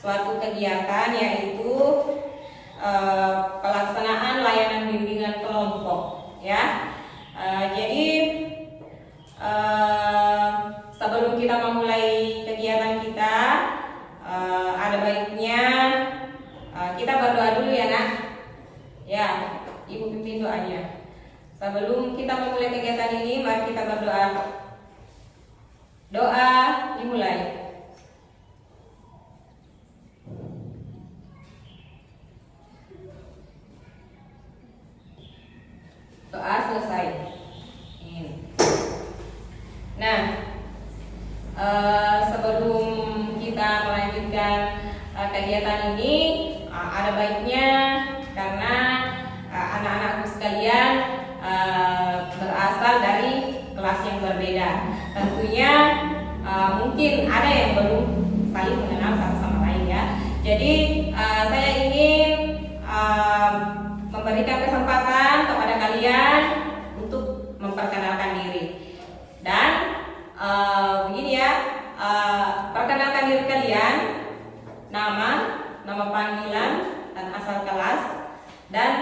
suatu kegiatan, yaitu pelaksanaan layanan bimbingan kelompok, ya. Jadi sebelum kita memulai kegiatan kita, ada baiknya kita berdoa dulu ya nak. Ya, Ibu pimpin doanya. Sebelum kita memulai kegiatan ini, mari kita berdoa. Doa dimulai. Doa selesai. Nah, sebelum kita melanjutkan kegiatan ini, ada baiknya karena anak-anakku sekalian berasal dari kelas yang berbeda. Tentunya mungkin ada yang belum saling mengenal satu sama lain ya. Jadi saya ingin memberikan kesempatan kepada kalian untuk memperkenalkan diri. Dan begini ya, perkenalkan diri kalian, nama panggilan dan asal kelas, dan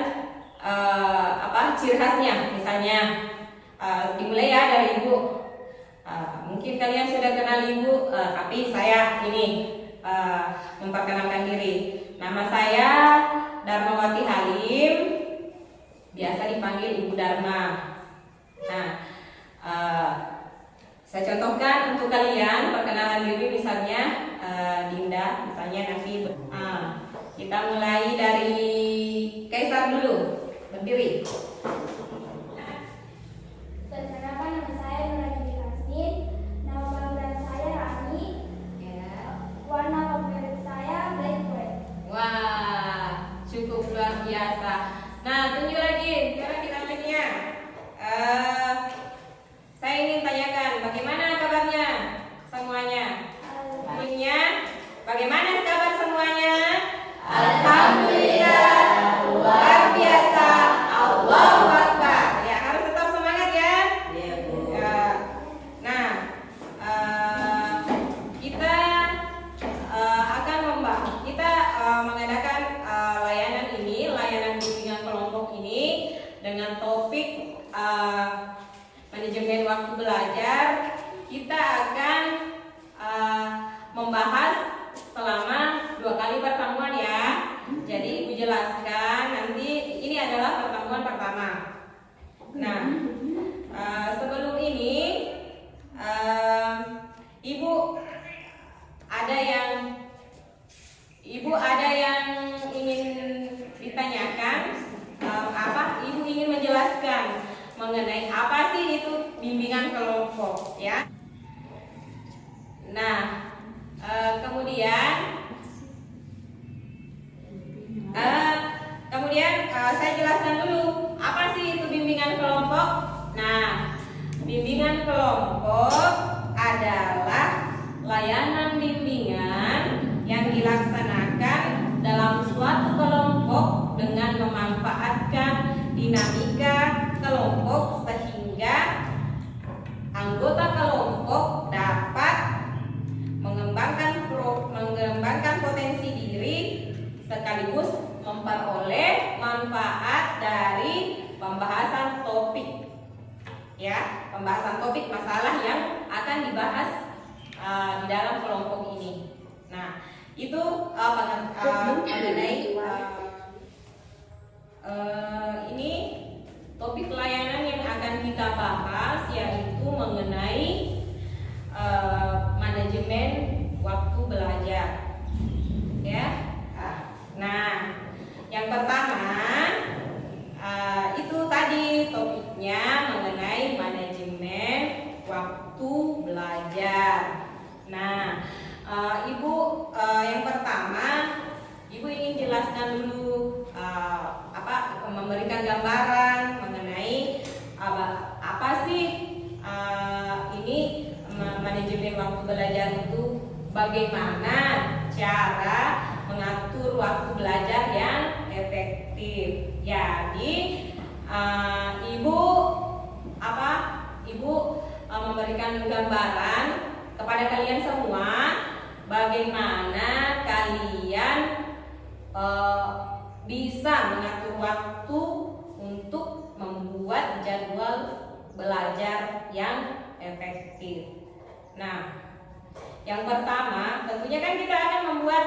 ciri khasnya. Misalnya dimulai ya dari Ibu. Mungkin kalian sudah kenal Ibu, tapi saya ini memperkenalkan diri. Nama saya Darmawati Halim, biasa dipanggil Ibu Dharma. Nah, saya contohkan untuk kalian perkenalan diri, misalnya Dinda, misalnya nanti. Kita mulai dari Kaisar dulu, berdiri. Perkenalkan, nama saya Nurani Kasmin, nama panggilan saya Rani. Warna favorit saya black white. Wah, cukup luar biasa. Nah, tunjuk lagi cara kita lainnya. Saya ingin tanyakan, bagaimana kabarnya semuanya? Sebelumnya, bagaimana kabar semuanya? Alhamdulillah, luar biasa. Allahu Akbar. Ya, harus tetap semangat ya. Iya, Bu. Nah, kita akan mengadakan layanan ini, layanan bimbingan kelompok ini dengan topik manajemen waktu belajar. Kita akan membahas selama 2 kali pertemuan ya. Jadi Ibu jelaskan, nanti ini adalah pertemuan pertama. Nah, sebelum ini Ibu ada yang ingin ditanyakan? Ibu ingin menjelaskan mengenai apa sih itu bimbingan kelompok ya. Nah, kemudian saya jelaskan dulu apa sih itu bimbingan kelompok. Nah, bimbingan kelompok adalah layanan bimbingan yang dilaksanakan dalam suatu kelompok dengan memanfaatkan dinamika kelompok sehingga anggota kelompok dapat mengembangkan potensi diri sekaligus memperoleh manfaat dari pembahasan topik. Ya, pembahasan topik masalah yang akan dibahas di dalam kelompok ini. Nah, itu mengenai ini topik layanan yang akan kita bahas, yaitu mengenai manajemen waktu belajar. Ya. Nah, yang pertama itu tadi topiknya mengenai manajemen waktu belajar. Nah, Ibu yang pertama, Ibu ingin jelaskan dulu memberikan gambaran mengenai apa sih ini manajemen waktu belajar itu, bagaimana cara mengatur waktu belajar yang efektif. Jadi Ibu memberikan gambaran kepada kalian semua bagaimana kalian bisa mengatur waktu untuk membuat jadwal belajar yang efektif. Nah, yang pertama tentunya kan kita akan membuat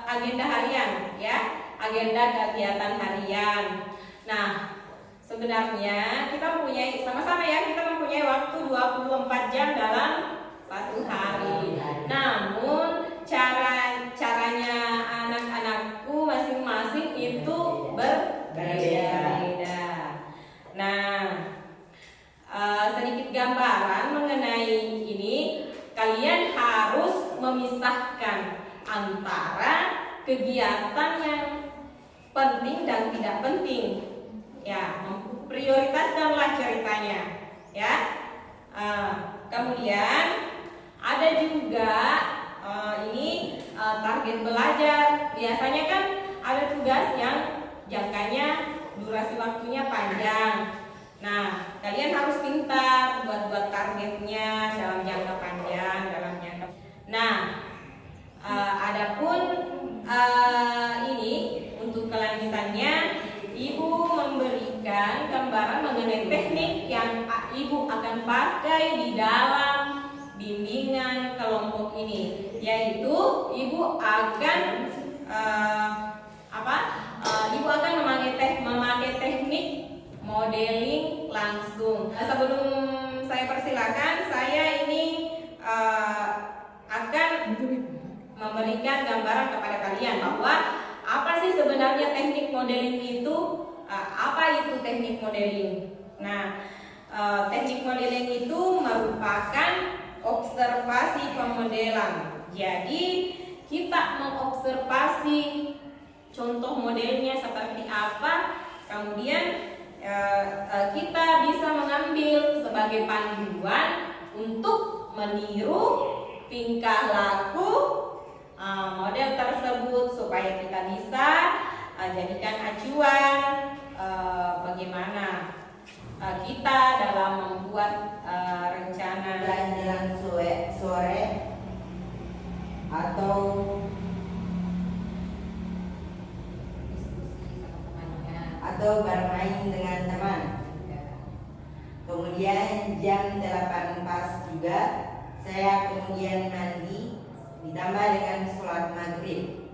agenda harian ya, agenda kegiatan harian. Nah, sebenarnya kita mempunyai sama-sama ya, kita mempunyai waktu 24 jam dalam satu hari. Namun caranya anak-anakku masing-masing itu berbeda-beda. Nah, sedikit gambaran mengenai ini, kalian harus memisahkan antara kegiatan yang penting dan tidak penting. Ya, prioritaskanlah ceritanya. Ya, kemudian ada juga ini target belajar. Biasanya kan ada tugas yang jangkanya durasi waktunya panjang. Nah, kalian harus pintar buat targetnya dalam jangka panjang, dalam jangka. Nah, adapun ini untuk kelanjutannya, Ibu memberikan gambaran mengenai teknik yang Ibu akan pakai di dalam bimbingan kelompok ini, yaitu Ibu akan Ibu akan memakai teknik modeling langsung. Sebelum saya persilakan, saya ini akan memberikan gambaran kepada kalian bahwa apa sih sebenarnya teknik modeling itu? Apa itu teknik modeling? Nah, teknik modeling itu merupakan observasi pemodelan. Jadi kita mengobservasi contoh modelnya seperti apa, kemudian kita bisa mengambil sebagai panduan untuk meniru tingkah laku model tersebut supaya kita bisa jadikan acuan bagaimana kita dalam membuat rencana jalan-jalan sore atau bermain dengan teman. Kemudian jam 8 pas juga saya kemudian mandi ditambah dengan sholat maghrib.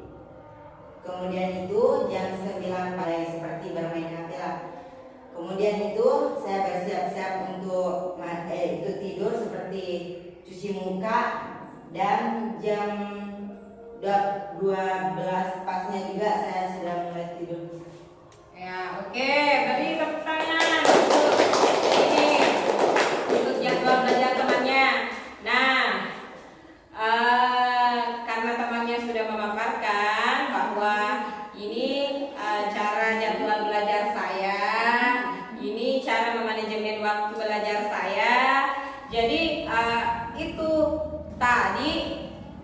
Kemudian itu jam 9 mulai seperti bermain HP lah. Kemudian itu saya bersiap-siap untuk tidur seperti cuci muka, dan jam 12 pasnya juga saya sudah mulai tidur. Ya, oke, beri tepuk tangan ini untuk jadwal belajar temannya. Nah, karena temannya sudah memaparkan bahwa ini cara jadwal belajar saya, ini cara memanajemen waktu belajar saya. Jadi itu tadi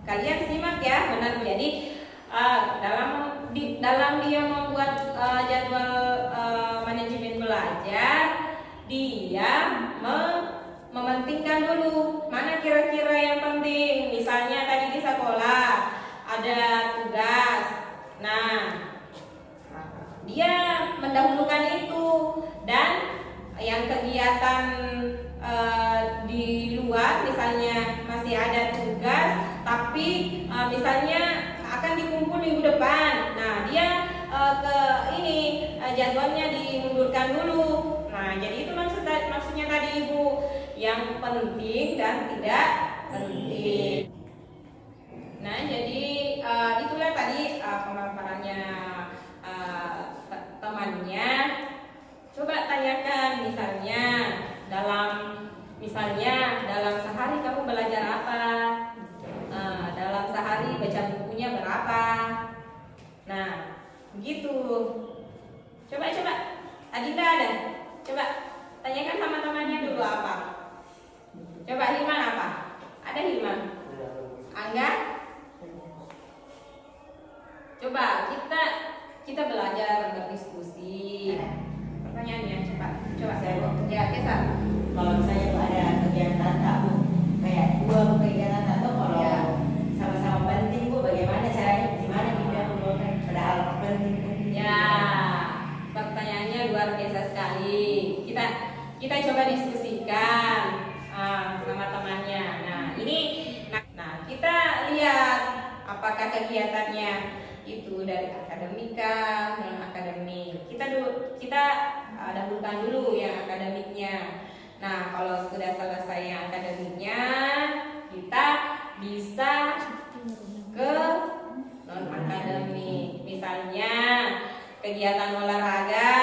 kalian simak ya, benar. Jadi dalam dia membuat jadwal manajemen belajar, dia mementingkan dulu mana kira-kira yang penting. Misalnya tadi di sekolah ada tugas, nah dia mendahulukan itu, dan yang kegiatan di luar misalnya masih ada tugas tapi misalnya akan dikumpul minggu depan. Nah, dia jadwalnya dimundurkan dulu. Nah, jadi itu maksudnya tadi Ibu, yang penting dan tidak penting. Nah, jadi itulah tadi pemaparannya temannya. Coba tanyakan misalnya dalam sehari kamu belajar apa? Dalam sehari baca bukunya berapa? Nah, begitu. Coba Adinda ada. Coba tanyakan sama temannya dulu apa. Coba Hilman apa? Ada Hilman? Angga? Coba kita belajar berdiskusi. Pertanyaannya coba saya ya Kesar. Kalau misalnya tuh ada kegiatan tak Bu, kayak kegiatan atau kalau sama-sama penting Bu, bagaimana caranya, gimana kita menggunakan kita coba diskusikan sama temannya. Nah ini, nah kita lihat apakah kegiatannya itu dari akademika, non akademik. Kita dahulukan dulu yang akademiknya. Nah kalau sudah selesai yang akademiknya, kita bisa ke non akademik. Misalnya kegiatan olahraga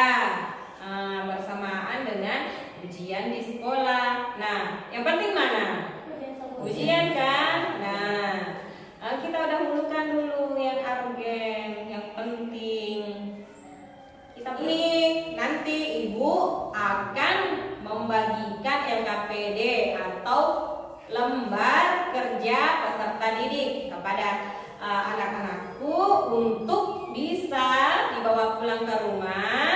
bersamaan dengan ujian di sekolah. Nah, yang penting mana? Ujian kan? Nah, kita dahulukan dulu yang argen, yang penting. Ini nanti ibu akan membagikan LKPD atau lembar kerja peserta didik kepada anak-anakku untuk bisa dibawa pulang ke rumah.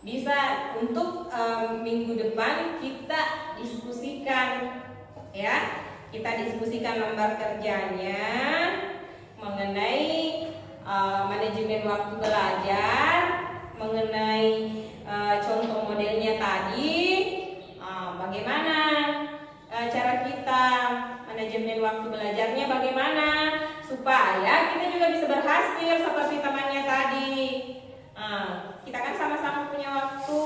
Bisa untuk minggu depan kita diskusikan, ya. Kita diskusikan lembar kerjanya mengenai manajemen waktu belajar, mengenai contoh modelnya tadi, bagaimana cara kita manajemen waktu belajarnya, bagaimana supaya kita juga bisa berhasil seperti temannya tadi. Kita kan sama-sama punya waktu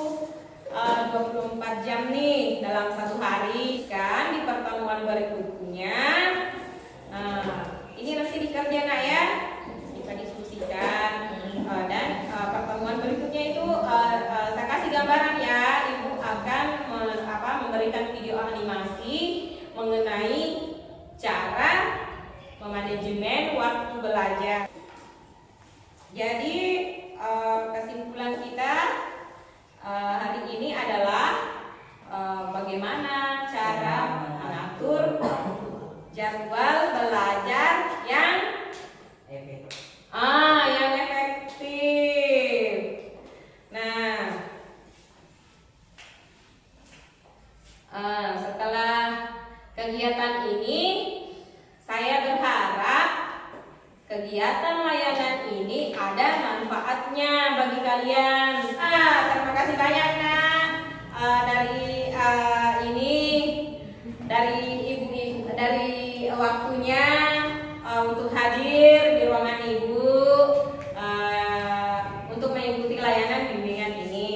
24 jam nih dalam satu hari kan. Di pertemuan berikutnya ini nanti dikerja nak ya, kita diskusikan dan pertemuan berikutnya itu saya kasih gambaran ya, ibu akan memberikan video animasi mengenai cara memanajemen waktu belajar. Jadi kesimpulan kita hari ini adalah bagaimana cara mengatur jadwal belajar yang efektif. Nah, setelah kegiatan ini, saya berharap kegiatan layanan ini ada manfaatnya bagi kalian. Terima kasih banyak nak dari ibu dari waktunya untuk hadir di ruangan ibu untuk mengikuti layanan bimbingan ini.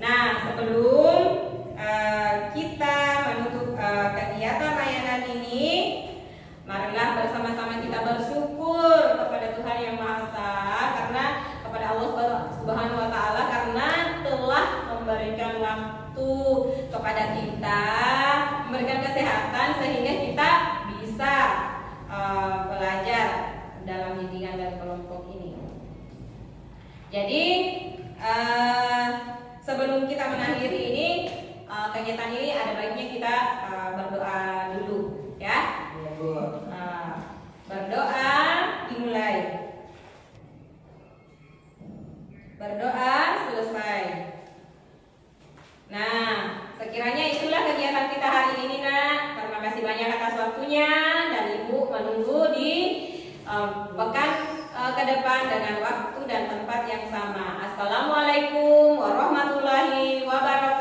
Nah sebelum kita menutup kegiatan layanan ini, marilah bersama-sama kita bersyukur kepada Tuhan Yang Maha Esa, karena kepada Allah Subhanahu wa taala, karena telah memberikan waktu kepada kita, memberikan kesehatan sehingga kita bisa belajar dalam bimbingan dari kelompok ini. Jadi sebelum kita mengakhiri ini kegiatan ini, ada baiknya kita berdoa dulu ya. Berdoa dimulai. Berdoa selesai. Nah, sekiranya itulah kegiatan kita hari ini nak. Terima kasih banyak atas waktunya, dan ibu menunggu di pekan ke depan dengan waktu dan tempat yang sama. Assalamualaikum warahmatullahi wabarakatuh.